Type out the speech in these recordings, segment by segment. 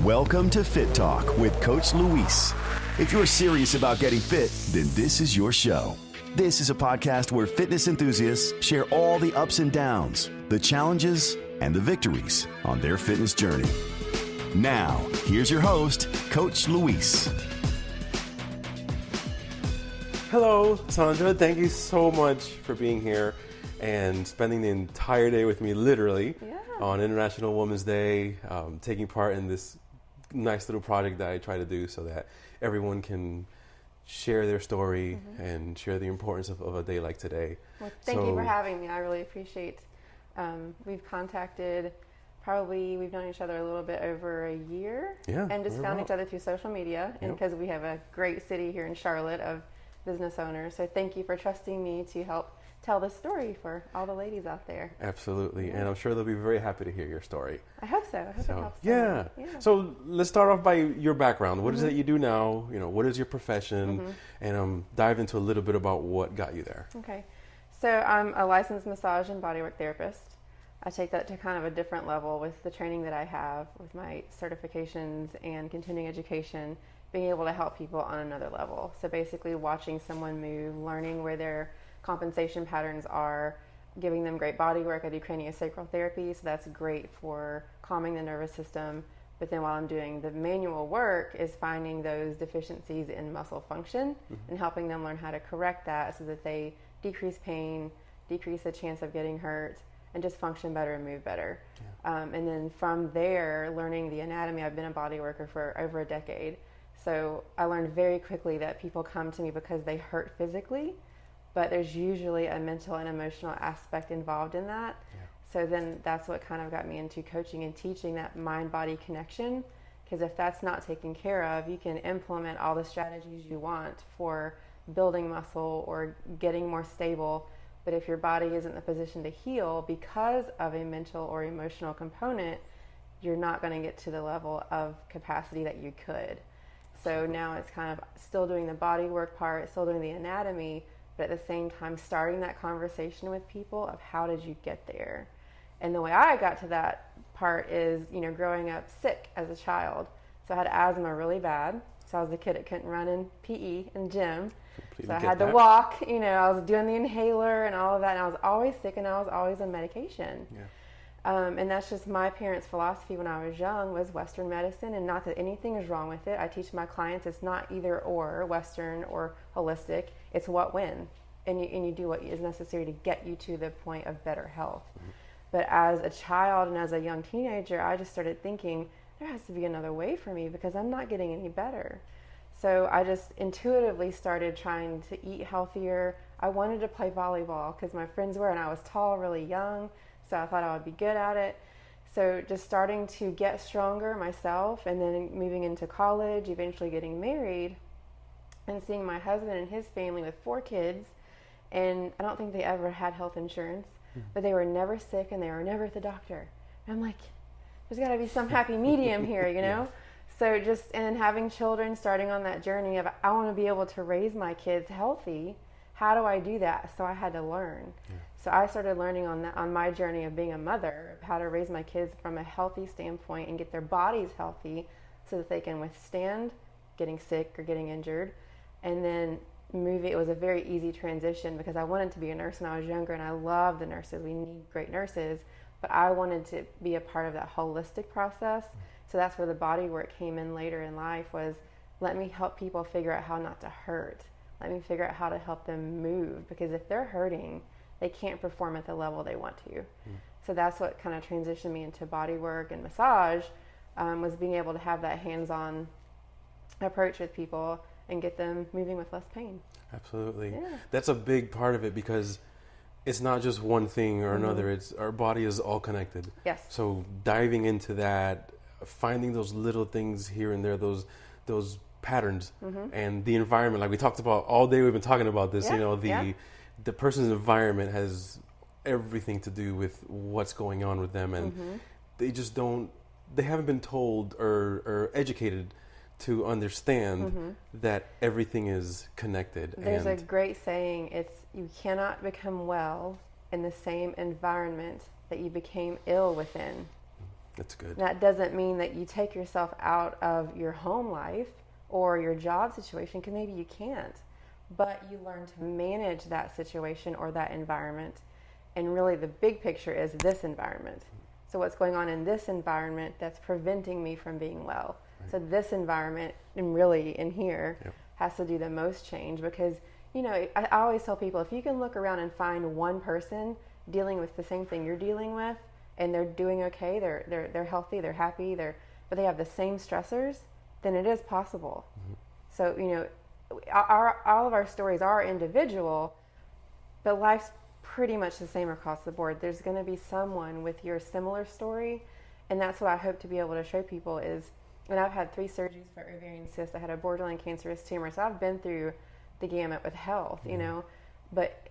Welcome to Fit Talk with Coach Luis. If you're serious about getting fit, then this is your show. This is a podcast where fitness enthusiasts share all the ups and downs, the challenges, and the victories on their fitness journey. Now, here's your host, Coach Luis. Hello, Sandra. Thank you so much for being here and spending the entire day with me, literally, on International Women's Day, taking part in this nice little project that I try to do so that everyone can share their story and share the importance of a day like today. Well, thank you for having me. I really appreciate we've known each other a little bit over a year and just found each other through social media and because we have a great city here in Charlotte of business owners. So thank you for trusting me to help tell the story for all the ladies out there. Absolutely. And I'm sure they'll be very happy to hear your story. I hope so. I hope it helps. Yeah. So let's start off by your background. What is it you do now? You know, what is your profession? And dive into a little bit about what got you there. Okay. So I'm a licensed massage and bodywork therapist. I take that to kind of a different level with the training that I have with my certifications and continuing education, being able to help people on another level. So basically watching someone move, learning where their compensation patterns are, giving them great body work. I do craniosacral therapy, so that's great for calming the nervous system. But then while I'm doing the manual work is finding those deficiencies in muscle function and helping them learn how to correct that so that they decrease pain, decrease the chance of getting hurt, and just function better and move better. And then from there, learning the anatomy. I've been a body worker for over a decade. So I learned very quickly that people come to me because they hurt physically, but there's usually a mental and emotional aspect involved in that. So then that's what kind of got me into coaching and teaching that mind-body connection. Because if that's not taken care of, you can implement all the strategies you want for building muscle or getting more stable. But if your body isn't in the position to heal because of a mental or emotional component, you're not going to get to the level of capacity that you could. So now it's kind of still doing the body work part, still doing the anatomy, but at the same time starting that conversation with people of how did you get there? And the way I got to that part is, growing up sick as a child. So I had asthma really bad. So I was the kid that couldn't run in PE and gym. So I had to walk, I was doing the inhaler and all of that. And I was always sick and I was always on medication. And that's just my parents' philosophy when I was young was Western medicine, and not that anything is wrong with it. I teach my clients it's not either or, Western or holistic. It's when. And you do what is necessary to get you to the point of better health. But as a child and as a young teenager, I just started thinking there has to be another way for me because I'm not getting any better. So I just intuitively started trying to eat healthier. I wanted to play volleyball because my friends were, and I was tall, really young. So I thought I would be good at it. So just starting to get stronger myself and then moving into college, eventually getting married and seeing my husband and his family with 4 kids. And I don't think they ever had health insurance, but they were never sick and they were never at the doctor. And I'm like, there's got to be some happy medium here, So just, and then having children, starting on that journey of I want to be able to raise my kids healthy. How do I do that? So I had to learn. So I started learning on my journey of being a mother, of how to raise my kids from a healthy standpoint and get their bodies healthy so that they can withstand getting sick or getting injured. And then it was a very easy transition because I wanted to be a nurse when I was younger and I love the nurses. We need great nurses, but I wanted to be a part of that holistic process. So that's where the body work came in later in life was let me help people figure out how not to hurt. Let me figure out how to help them move because if they're hurting, they can't perform at the level they want to. So that's what kind of transitioned me into body work and massage was being able to have that hands-on approach with people and get them moving with less pain. Absolutely. That's a big part of it because it's not just one thing or another. It's our body is all connected. Yes. So diving into that, finding those little things here and there, those patterns and the environment, like we talked about all day. We've been talking about this. The person's environment has everything to do with what's going on with them, and they haven't been told or educated to understand that everything is connected. There's a great saying, you cannot become well in the same environment that you became ill within. That's good. That doesn't mean that you take yourself out of your home life or your job situation, because maybe you can't, but you learn to manage that situation or that environment. And really the big picture is this environment. So what's going on in this environment that's preventing me from being well? Right. So this environment, and really in here, has to do the most change, because, you know, I always tell people, if you can look around and find one person dealing with the same thing you're dealing with, and they're doing okay, they're healthy, they're happy, but they have the same stressors, then it is possible. Mm-hmm. So, you know, all of our stories are individual, but life's pretty much the same across the board. There's going to be someone with your similar story, and that's what I hope to be able to show people is, and I've had 3 surgeries for ovarian cysts. I had a borderline cancerous tumor, so I've been through the gamut with health, you know, but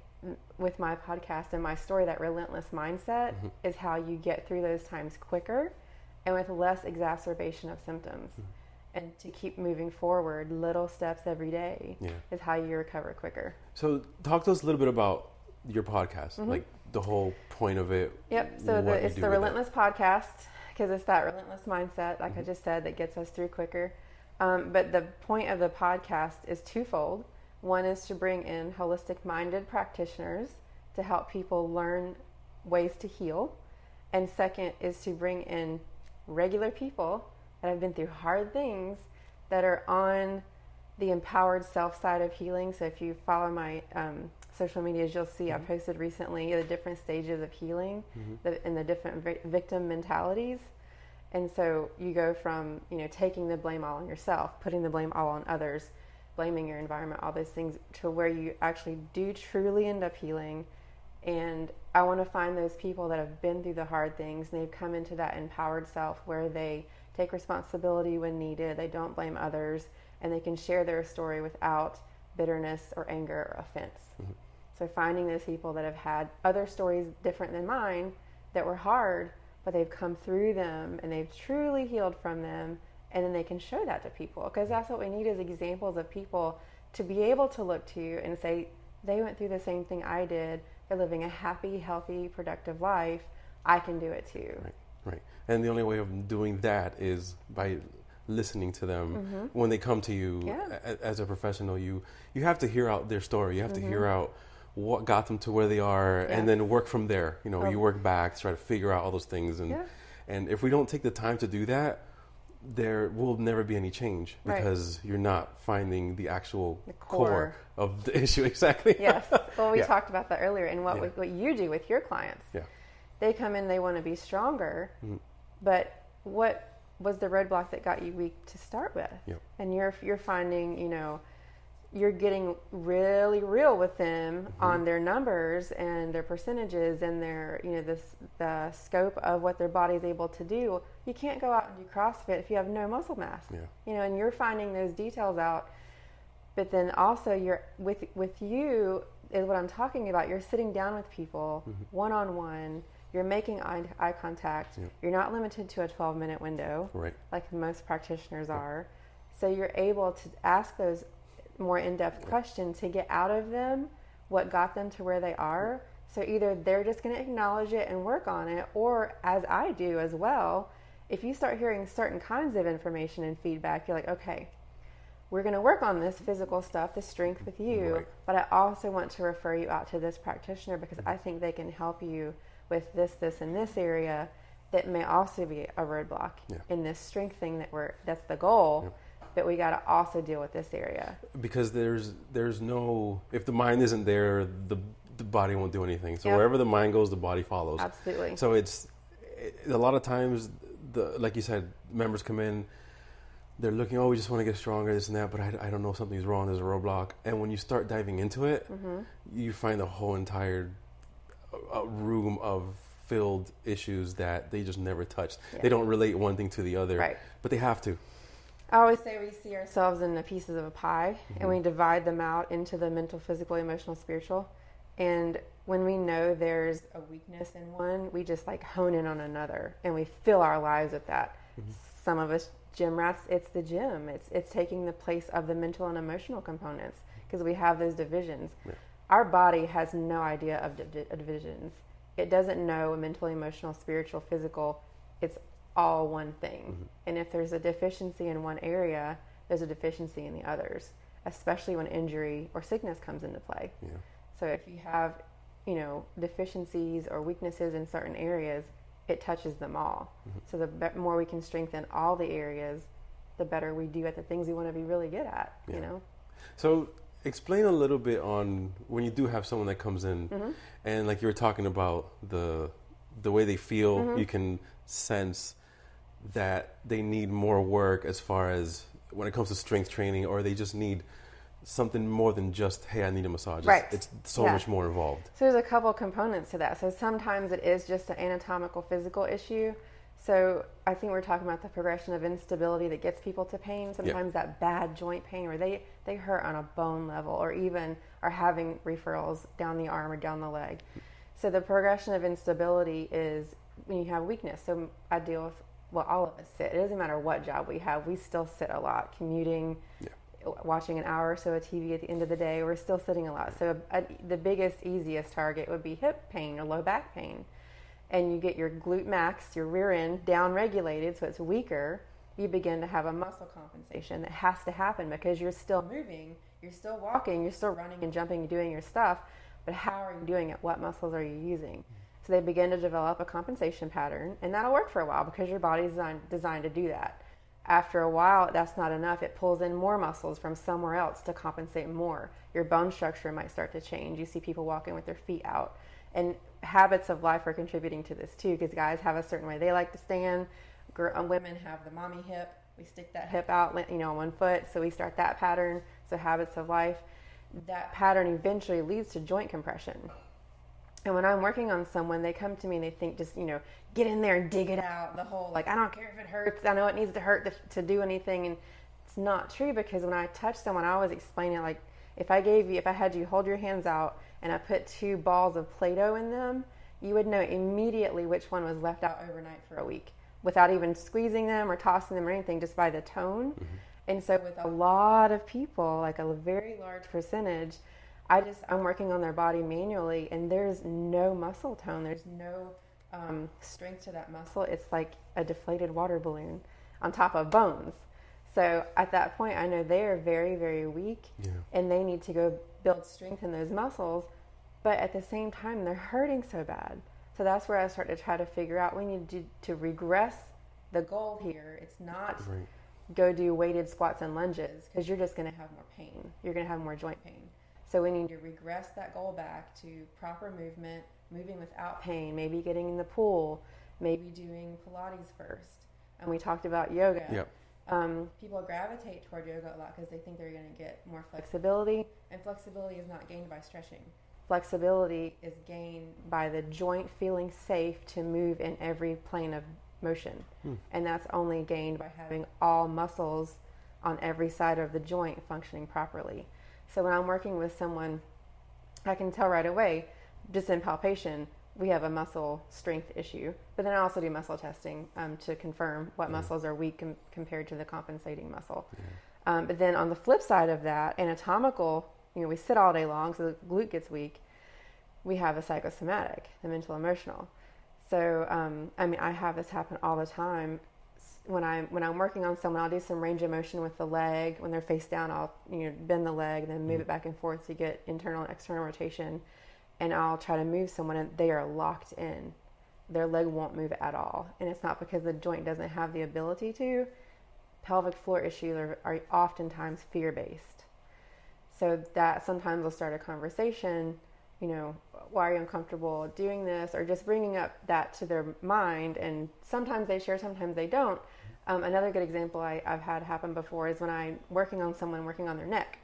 with my podcast and my story, that relentless mindset is how you get through those times quicker and with less exacerbation of symptoms. And to keep moving forward, little steps every day is how you recover quicker. So talk to us a little bit about your podcast, like the whole point of it. Yep. So it's the Relentless podcast, because it's that relentless mindset, like I just said, that gets us through quicker. But the point of the podcast is twofold. One is to bring in holistic-minded practitioners to help people learn ways to heal. And second is to bring in regular people that have been through hard things that are on the empowered self side of healing. So if you follow my social medias, you'll see I posted recently the different stages of healing and the different victim mentalities. And so you go from, you know, taking the blame all on yourself, putting the blame all on others, blaming your environment, all those things, to where you actually do truly end up healing. And I want to find those people that have been through the hard things, and they've come into that empowered self where they take responsibility when needed, they don't blame others, and they can share their story without bitterness or anger or offense. So finding those people that have had other stories different than mine that were hard, but they've come through them and they've truly healed from them, and then they can show that to people, because that's what we need, is examples of people to be able to look to and say, they went through the same thing I did, they're living a happy, healthy, productive life, I can do it too. Right. And the only way of doing that is by listening to them when they come to you as a professional. You have to hear out their story. You have to hear out what got them to where they are, and then work from there. You know, you work back, try to figure out all those things. And if we don't take the time to do that, there will never be any change, because you're not finding the actual core of the issue. Exactly. Yes. Well, we talked about that earlier. And what you do with your clients, they come in, they want to be stronger, but what was the roadblock that got you weak to start with? And you're finding, you know, you're getting really real with them on their numbers and their percentages and their, you know, the scope of what their body is able to do. You can't go out and do CrossFit if you have no muscle mass. You know, and you're finding those details out. But then also you're with you is what I'm talking about. You're sitting down with people one-on-one. You're making eye contact. You're not limited to a 12-minute window like most practitioners are. So you're able to ask those more in-depth question to get out of them what got them to where they are. So either they're just going to acknowledge it and work on it, or as I do as well, if you start hearing certain kinds of information and feedback, you're like, okay, we're going to work on this physical stuff, the strength with you, but I also want to refer you out to this practitioner because I think they can help you with this, and this area that may also be a roadblock in this strength thing that's the goal. But we got to also deal with this area, because there's no, if the mind isn't there, the body won't do anything. So wherever the mind goes, the body follows. Absolutely. So a lot of times, like you said, members come in, they're looking, we just want to get stronger, this and that, but I don't know, something's wrong, there's a roadblock. And when you start diving into it, you find a whole entire room of filled issues that they just never touched. They don't relate one thing to the other, but they have to. I always say we see ourselves in the pieces of a pie, and we divide them out into the mental, physical, emotional, spiritual. And when we know there's a weakness in one, we just like hone in on another, and we fill our lives with that. Some of us gym rats, it's the gym. It's taking the place of the mental and emotional components, because we have those divisions. Our body has no idea of divisions. It doesn't know mental, emotional, spiritual, physical. It's all one thing. And if there's a deficiency in one area, there's a deficiency in the others, especially when injury or sickness comes into play. Yeah. So if you have, deficiencies or weaknesses in certain areas, it touches them all. So the more we can strengthen all the areas, the better we do at the things we want to be really good at, So explain a little bit on when you do have someone that comes in and like you were talking about the way they feel, you can sense that they need more work as far as when it comes to strength training, or they just need something more than just, hey, I need a massage. Right. It's so much more involved. So there's a couple components to that. So sometimes it is just an anatomical physical issue. So I think we're talking about the progression of instability that gets people to pain. Sometimes that bad joint pain where they hurt on a bone level, or even are having referrals down the arm or down the leg. So the progression of instability is when you have weakness. So I deal with, all of us sit. It doesn't matter what job we have. We still sit a lot, commuting, watching an hour or so of TV at the end of the day. We're still sitting a lot. So the biggest, easiest target would be hip pain or low back pain. And you get your glute max, your rear end, down regulated, so it's weaker. You begin to have a muscle compensation that has to happen because you're still moving, you're still walking, you're still running and jumping and doing your stuff. But how are you doing it? What muscles are you using? So they begin to develop a compensation pattern, and that'll work for a while because your body's designed to do that. After a while, that's not enough. It pulls in more muscles from somewhere else to compensate more. Your bone structure might start to change. You see people walking with their feet out. And habits of life are contributing to this too, because guys have a certain way they like to stand. Women have the mommy hip. We stick that hip out, on one foot. So we start that pattern. So habits of life. That pattern eventually leads to joint compression. And when I'm working on someone, they come to me and they think just, get in there and dig it out. The whole, I don't care if it hurts. I know it needs to hurt to do anything. And it's not true, because when I touch someone, I always explain it if I had you hold your hands out and I put 2 balls of Play-Doh in them, you would know immediately which one was left out overnight for a week without even squeezing them or tossing them or anything, just by the tone. And so with a lot of people, a very large percentage, I'm working on their body manually, and there's no muscle tone. There's no strength to that muscle. It's like a deflated water balloon on top of bones. So at that point, I know they are very, very weak, and they need to go build strength in those muscles. But at the same time, they're hurting so bad. So that's where I start to try to figure out, we need to regress the goal here. It's not go do weighted squats and lunges, because you're just going to have more pain. You're going to have more joint pain. So we need to regress that goal back to proper movement, moving without pain, maybe getting in the pool, maybe doing Pilates first. And we talked about yoga. Yep. People gravitate toward yoga a lot because they think they're going to get more flexibility, and flexibility is not gained by stretching. Flexibility is gained by the joint feeling safe to move in every plane of motion. And that's only gained by having all muscles on every side of the joint functioning properly. So when I'm working with someone, I can tell right away, just in palpation, we have a muscle strength issue. But then I also do muscle testing to confirm what muscles are weak compared to the compensating muscle. But then on the flip side of that, anatomical, we sit all day long, so the glute gets weak. We have a psychosomatic, the mental emotional. So, I have this happen all the time. When I'm working on someone, I'll do some range of motion with the leg. When they're face down, I'll bend the leg and then move it back and forth to get internal and external rotation. And I'll try to move someone, and they are locked in. Their leg won't move at all. And it's not because the joint doesn't have the ability to. Pelvic floor issues are oftentimes fear-based. So that sometimes will start a conversation, why are you uncomfortable doing this? Or just bringing up that to their mind. And sometimes they share, sometimes they don't. Another good example I've had happen before is when I'm working on someone working on their neck.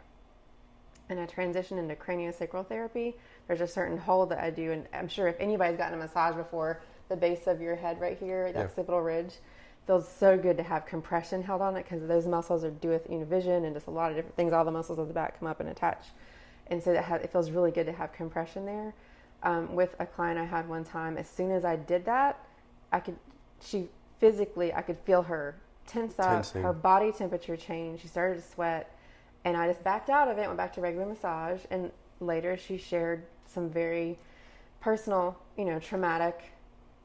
And I transition into craniosacral therapy. There's a certain hold that I do. And I'm sure if anybody's gotten a massage before, the base of your head right here, that occipital ridge, feels so good to have compression held on it, because those muscles are do with vision and just a lot of different things. All the muscles of the back come up and attach. And so it feels really good to have compression there. With a client I had one time, as soon as I did that, I could feel her tense up, her body temperature change. She started to sweat, and I just backed out of it, went back to regular massage. And later she shared some very personal, traumatic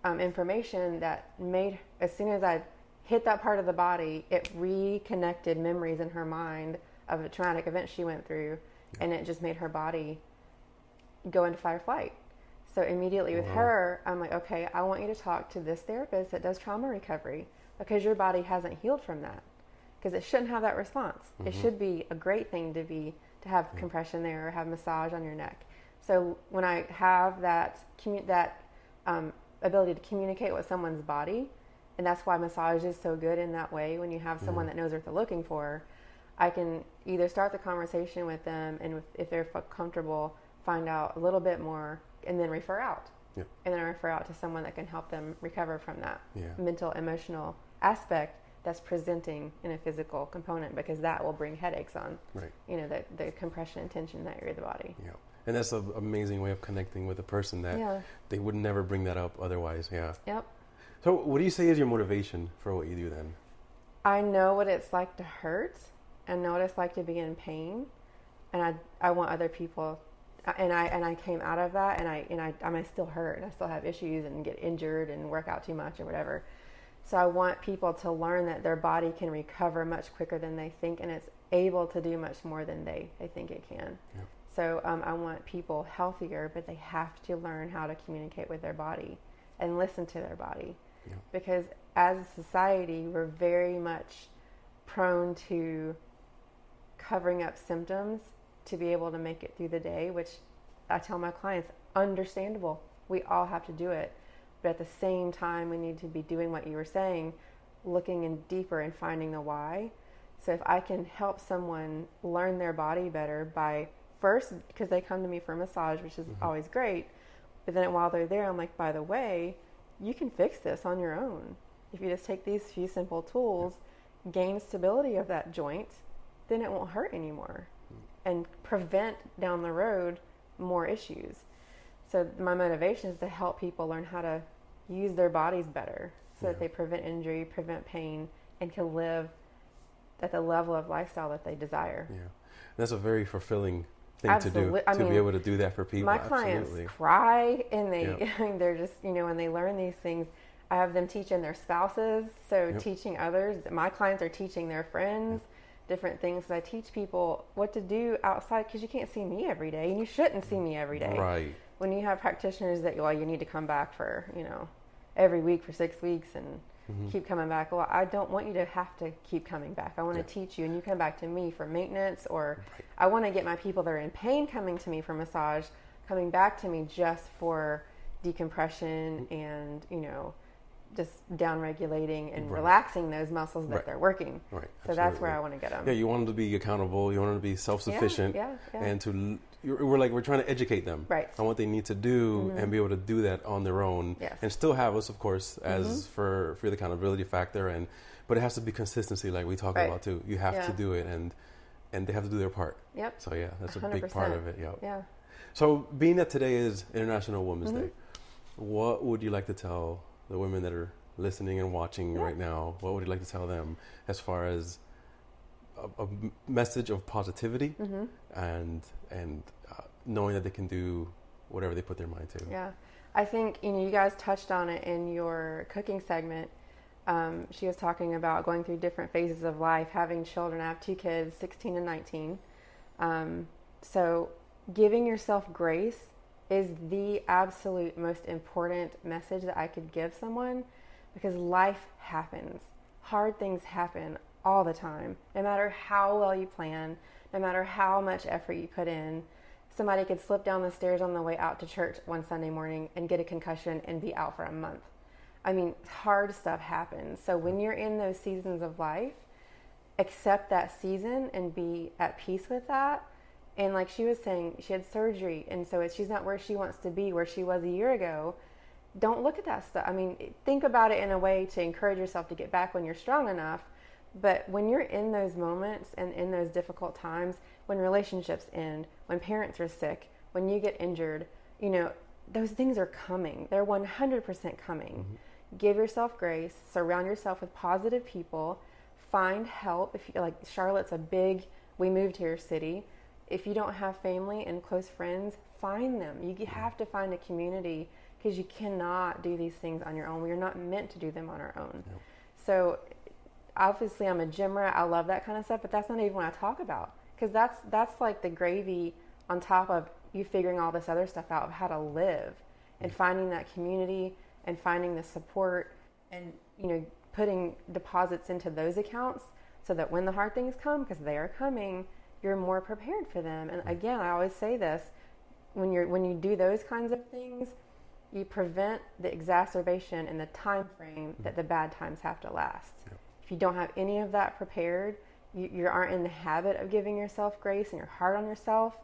information that made, as soon as I hit that part of the body, it reconnected memories in her mind of a traumatic event she went through, and it just made her body go into fight or flight. So immediately with her, I'm like, okay, I want you to talk to this therapist that does trauma recovery, because your body hasn't healed from that. Because it shouldn't have that response. It should be a great thing to have compression there or have massage on your neck. So when I have that ability to communicate with someone's body, and that's why massage is so good in that way, when you have someone that knows what they're looking for, I can either start the conversation with them, and if they're comfortable, find out a little bit more, and then refer out. Yep. And then I refer out to someone that can help them recover from that Yeah. mental, emotional aspect that's presenting in a physical component, because that will bring headaches on, Right. The compression and tension in that area of the body. Yeah. And that's an amazing way of connecting with a person that they would never bring that up otherwise. Yeah. Yep. So what do you say is your motivation for what you do then? I know what it's like to hurt. I know what it's like to be in pain, and I want other people. And I came out of that, and I still hurt, and I still have issues, and get injured, and work out too much or whatever. So I want people to learn that their body can recover much quicker than they think, and it's able to do much more than they think it can. Yep. So I want people healthier, but they have to learn how to communicate with their body and listen to their body. Yep. Because as a society, we're very much prone to covering up symptoms to be able to make it through the day, which I tell my clients, understandable. We all have to do it. But at the same time, we need to be doing what you were saying, looking in deeper and finding the why. So if I can help someone learn their body better by first, because they come to me for massage, which is always great, but then while they're there, I'm like, by the way, you can fix this on your own. If you just take these few simple tools, gain stability of that joint, then it won't hurt anymore, and prevent down the road more issues. So my motivation is to help people learn how to use their bodies better, so that they prevent injury, prevent pain, and can live at the level of lifestyle that they desire. Yeah. That's a very fulfilling thing Absolutely. to do, be able to do that for people. My clients cry, and they're just, when they learn these things, I have them teaching their spouses, teaching others. My clients are teaching their friends different things. I teach people what to do outside, because you can't see me every day, and you shouldn't see me every day. Right. When you have practitioners that, you need to come back for, every week for 6 weeks and keep coming back. Well, I don't want you to have to keep coming back. I want to teach you, and you come back to me for maintenance, or I want to get my people that are in pain coming to me for massage, coming back to me just for decompression and, just down regulating and relaxing those muscles that they're working. Right. So that's where I want to get them. Yeah, you want them to be accountable. You want them to be self-sufficient. And we're trying to educate them on what they need to do and be able to do that on their own. Yes. And still have us, of course, as for the accountability factor. But it has to be consistency, like we talk about too. You have to do it, and they have to do their part. Yep. So that's 100%. A big part of it. Yep. Yeah. So being that today is International Women's Day, what would you like to tell the women that are listening and watching right now? What would you like to tell them as far as a message of positivity and knowing that they can do whatever they put their mind to? Yeah, I think you guys touched on it in your cooking segment. She was talking about going through different phases of life, having children. I have 2 kids, 16 and 19. So giving yourself grace is the absolute most important message that I could give someone, because life happens. Hard things happen all the time. No matter how well you plan, no matter how much effort you put in, somebody could slip down the stairs on the way out to church one Sunday morning and get a concussion and be out for a month. I mean, hard stuff happens. So when you're in those seasons of life, accept that season and be at peace with that. And like she was saying, she had surgery, and so she's not where she wants to be, where she was a year ago. Don't look at that stuff. I mean, think about it in a way to encourage yourself to get back when you're strong enough. But when you're in those moments and in those difficult times, when relationships end, when parents are sick, when you get injured, those things are coming. They're 100% coming. Give yourself grace. Surround yourself with positive people. Find help. If you like, Charlotte's we moved here city. If you don't have family and close friends, find them. You have to find a community, because you cannot do these things on your own. We are not meant to do them on our own. Yep. So obviously I'm a gym rat. I love that kind of stuff, but that's not even what I talk about, because that's like the gravy on top of you figuring all this other stuff out of how to live and finding that community and finding the support and, you know, putting deposits into those accounts so that when the hard things come, because they are coming, you're more prepared for them. And again, I always say this, when you do those kinds of things, you prevent the exacerbation in the time frame that the bad times have to last. Yep. If you don't have any of that prepared, you aren't in the habit of giving yourself grace and you're hard on yourself,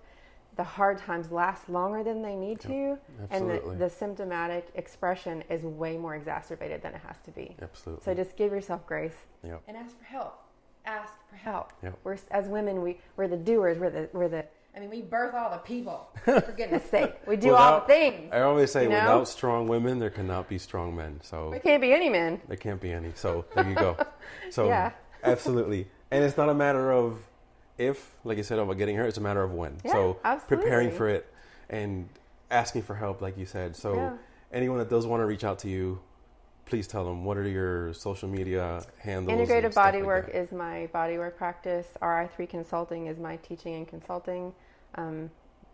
the hard times last longer than they need to. Absolutely. And the symptomatic expression is way more exacerbated than it has to be. Absolutely. So just give yourself grace. Yep. And ask for help. Ask for help. Yep. We're, as women, we're the doers. We birth all the people, for goodness sake. We do all the things. I always say, you know? Without strong women, there cannot be strong men. So there can't be any men. There can't be any. So there you go. So yeah. Absolutely. And it's not a matter of if, like you said, about getting hurt. It's a matter of when. Yeah, so absolutely. Preparing for it and asking for help, like you said. So anyone that does want to reach out to you, please tell them, what are your social media handles? Integrated Bodywork is my bodywork practice. RI3 Consulting is my teaching and consulting,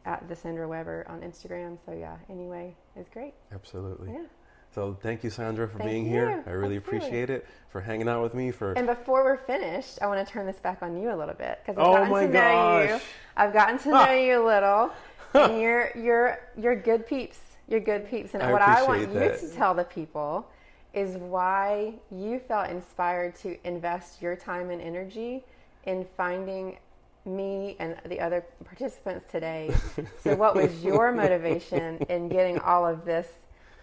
at the Sandra Weber on Instagram. So yeah, anyway, it's great. Absolutely. Yeah. So thank you, Sandra, for being here. I really appreciate it, for hanging out with me. And before we're finished, I want to turn this back on you a little bit, because I've gotten to know you a little, and you're good peeps. You're good peeps. And what I want you to tell the people is why you felt inspired to invest your time and energy in finding me and the other participants today. So what was your motivation in getting all of this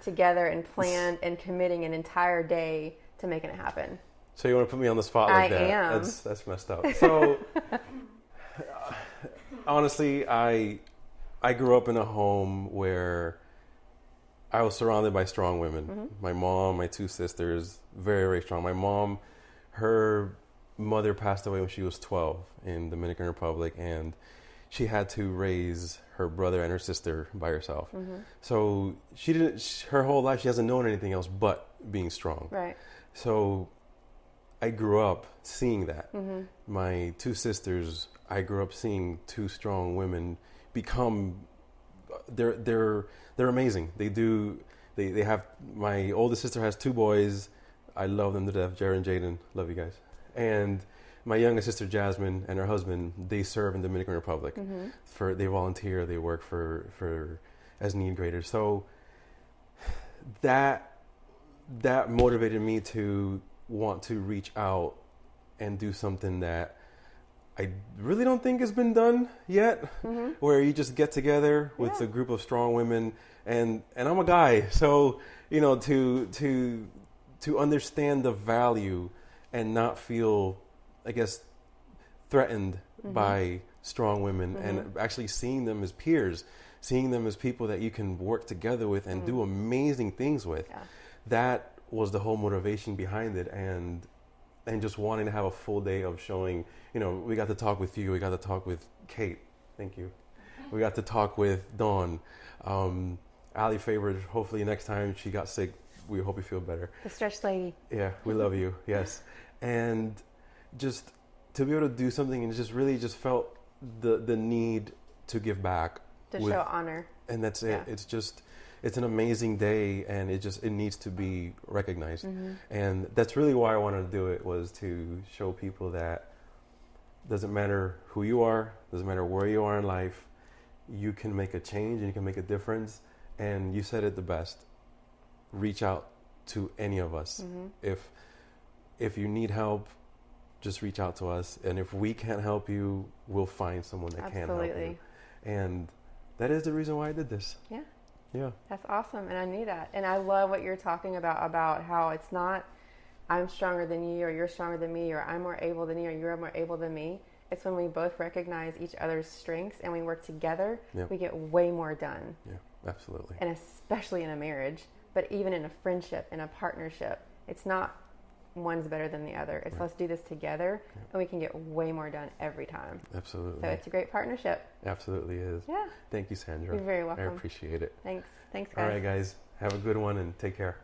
together and planned and committing an entire day to making it happen? So you want to put me on the spot like that? I am. That's messed up. So honestly, I grew up in a home where I was surrounded by strong women. Mm-hmm. My mom, my two sisters, very, very strong. My mom, her mother passed away when she was 12 in Dominican Republic, and she had to raise her brother and her sister by herself. Mm-hmm. So her whole life, she hasn't known anything else but being strong. Right. So I grew up seeing that. Mm-hmm. My two sisters, I grew up seeing two strong women become, they're amazing. They have, my oldest sister has two boys. I love them to death, Jared and Jaden. Love you guys. And my youngest sister, Jasmine, and her husband, they serve in Dominican Republic. Mm-hmm. They volunteer, they work for as need graders. So that motivated me to want to reach out and do something that I really don't think has been done yet, mm-hmm. where you just get together with a group of strong women, and I'm a guy, so to understand the value and not feel, I guess, threatened mm-hmm. by strong women, mm-hmm. and actually seeing them as peers, seeing them as people that you can work together with and do amazing things with. Yeah. That was the whole motivation behind it, and just wanting to have a full day of showing. We got to talk with you. We got to talk with Kate. Thank you. We got to talk with Dawn. Ali favored. Hopefully next time she got sick, we hope you feel better. The stretch lady. Yeah, we love you. Yes. And just to be able to do something, and just really just felt the need to give back. To show honor. And that's it. It's an amazing day, and it needs to be recognized. Mm-hmm. And that's really why I wanted to do it, was to show people that doesn't matter who you are, doesn't matter where you are in life, you can make a change and you can make a difference. And you said it the best. Reach out to any of us. Mm-hmm. If you need help, just reach out to us. And if we can't help you, we'll find someone that can help you. And that is the reason why I did this. Yeah. Yeah. That's awesome. And I knew that. And I love what you're talking about how it's not I'm stronger than you, or you're stronger than me, or I'm more able than you, or you're more able than me. It's when we both recognize each other's strengths and we work together, we get way more done. Yeah, absolutely. And especially in a marriage, but even in a friendship, in a partnership, it's not one's better than the other. It's let's do this together, and we can get way more done every time. Absolutely. So it's a great partnership. Absolutely is. Yeah. Thank you, Sandra. You're very welcome. I appreciate it. Thanks, guys. All right, guys. Have a good one and take care.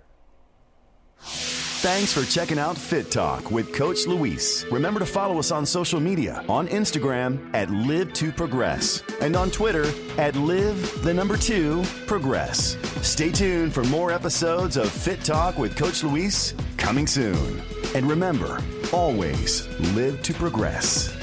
Thanks for checking out Fit Talk with Coach Luis. Remember to follow us on social media, on Instagram at Live2Progress and on Twitter at Live2Progress. Stay tuned for more episodes of Fit Talk with Coach Luis coming soon. And remember, always live to progress.